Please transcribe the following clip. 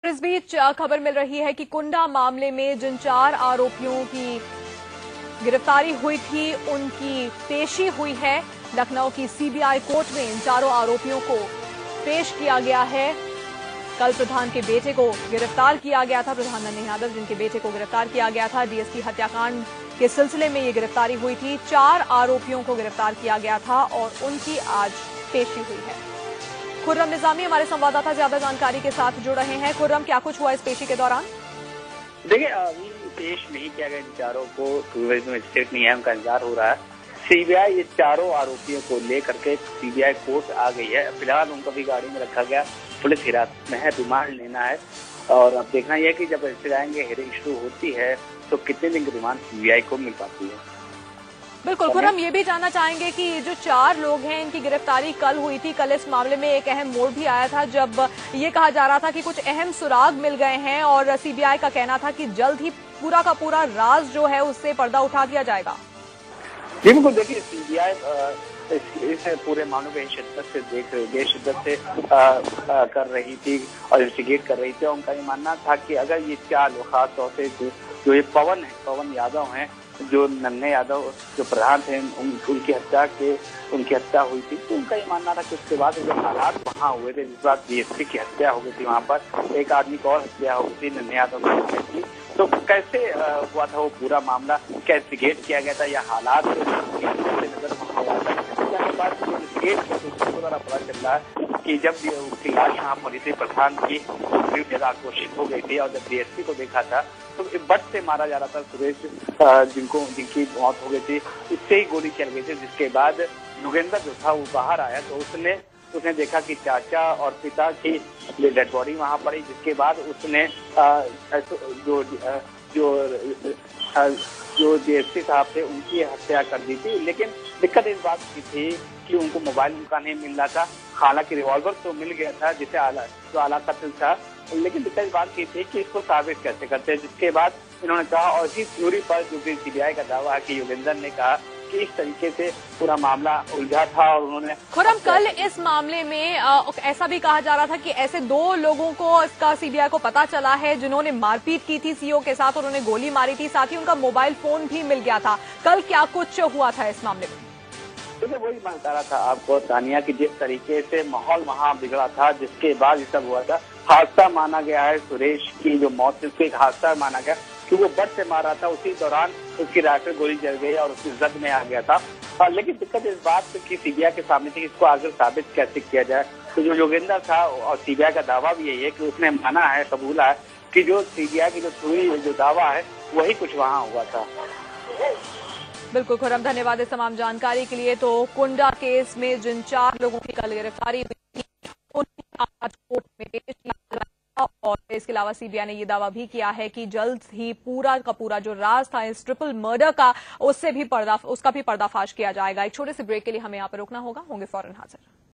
इस बीच खबर मिल रही है कि कुंडा मामले में जिन 4 आरोपियों की गिरफ्तारी हुई थी उनकी पेशी हुई है। लखनऊ की सीबीआई कोर्ट में इन चारों आरोपियों को पेश किया गया है। कल प्रधान के बेटे को गिरफ्तार किया गया था, प्रधान नन्हे यादव जिनके बेटे को गिरफ्तार किया गया था। डीएसपी हत्याकांड के सिलसिले में ये गिरफ्तारी हुई थी। 4 आरोपियों को गिरफ्तार किया गया था और उनकी आज पेशी हुई है। खुर्रम निजामी हमारे संवाददाता ज्यादा जानकारी के साथ जुड़ रहे हैं। खुर्रम, क्या कुछ हुआ इस पेशी के दौरान? देखिए, अभी पेश नहीं किया गया इन चारों को, मजिस्ट्रेट नहीं है, उनका इंतजार हो रहा है। सीबीआई ये चारों आरोपियों को लेकर के सीबीआई कोर्ट आ गई है। फिलहाल उनको भी गाड़ी में रखा गया, पुलिस हिरासत में है, रिमांड लेना है। और अब देखना यह है कि जब ऐसे जाएंगे, हियरिंग शुरू होती है तो कितने दिन की रिमांड सीबीआई को मिल पाती है। बिल्कुल खुर्रम, ये भी जानना चाहेंगे कि ये जो 4 लोग हैं इनकी गिरफ्तारी कल हुई थी। कल इस मामले में एक अहम मोड़ भी आया था जब ये कहा जा रहा था कि कुछ अहम सुराग मिल गए हैं और सीबीआई का कहना था कि जल्द ही पूरा का पूरा राज जो है उससे पर्दा उठा दिया जाएगा। बिल्कुल, देखिए सीबीआई इस पूरे मामले को शिद्दत से कर रही थी और इन्वेस्टिगेट कर रही थी। और उनका ये मानना था कि अगर ये 4 लोग, खास तौर से जो ये पवन यादव हैं, जो नन्हे यादव जो प्रधान थे, उनकी हत्या हुई थी, तो उनका ये मानना था कि उसके बाद जो हालात वहाँ हुए थे, जिस बात डीएसपी की हत्या हो गई थी, वहाँ पर एक आदमी की और हत्या हो गई थी, नन्हे यादव की हत्या की, तो कैसे हुआ था वो पूरा मामला, क्या इन्वेस्टिगेट किया गया था या हालात द्वारा पता चल रहा है कि जब उसकी लाश यहाँ पड़ी थी, प्रधान की जगह घोषित हो गई थी और जब डीएसपी को देखा था तो बट से मारा जा रहा था सुरेश, जिनकी मौत हो गई थी, उससे ही गोली चल गई थी। जिसके बाद योगेंद्र जो था वो बाहर आया तो उसने देखा कि चाचा और पिता की डेड बॉडी वहाँ पड़ी। जिसके बाद उसने जो डीएसपी साहब थे उनकी हत्या कर दी थी। लेकिन दिक्कत इस बात की थी कि उनको मोबाइल उनका नहीं मिल रहा था। हालांकि रिवॉल्वर तो मिल गया था जिसे आला कत्ल था, लेकिन दिक्कत इस बात की थी कि इसको साबित कैसे करते हैं। जिसके बाद इन्होंने कहा, और इसी थ्योरी पर जो कि सीबीआई का दावा है कि योगेंद्र ने कहा कि इस तरीके से पूरा मामला उलझा था और उन्होंने खुर्रम, कल इस मामले में ऐसा भी कहा जा रहा था कि ऐसे 2 लोगों को इसका सीबीआई को पता चला है जिन्होंने मारपीट की थी सीओ के साथ और उन्होंने गोली मारी थी, साथ ही उनका मोबाइल फोन भी मिल गया था। कल क्या कुछ हुआ था इस मामले में? तो वही मैं बता रहा था आपको तानिया की, जिस तरीके से माहौल वहाँ बिगड़ा था, जिसके बाद ये सब हुआ था, हादसा माना गया है। सुरेश की जो मौत थी उसको एक हादसा माना गया क्योंकि वो बट से मारा था, उसी दौरान उसकी राइफल गोली जल गई और उसकी जद में आ गया था। लेकिन दिक्कत इस बात की सीबीआई के सामने थी कि इसको आगे साबित कैसे किया जाए। तो जो योगेंद्र था, और सीबीआई का दावा भी यही है कि उसने माना है, कबूला है कि जो सीबीआई की जो दावा है वही कुछ वहाँ हुआ था। बिल्कुल खुर्रम, धन्यवाद इस तमाम जानकारी के लिए। तो कुंडा केस में जिन 4 लोगों की कल गिरफ्तारी हुई थी उन्हें आज कोर्ट में पेश किया गया और इसके अलावा सीबीआई ने यह दावा भी किया है कि जल्द ही पूरा का पूरा जो राज था इस ट्रिपल मर्डर का उसका भी पर्दाफाश किया जाएगा। एक छोटे से ब्रेक के लिए हमें यहाँ पर रुकना होगा, होंगे फौरन हाजिर।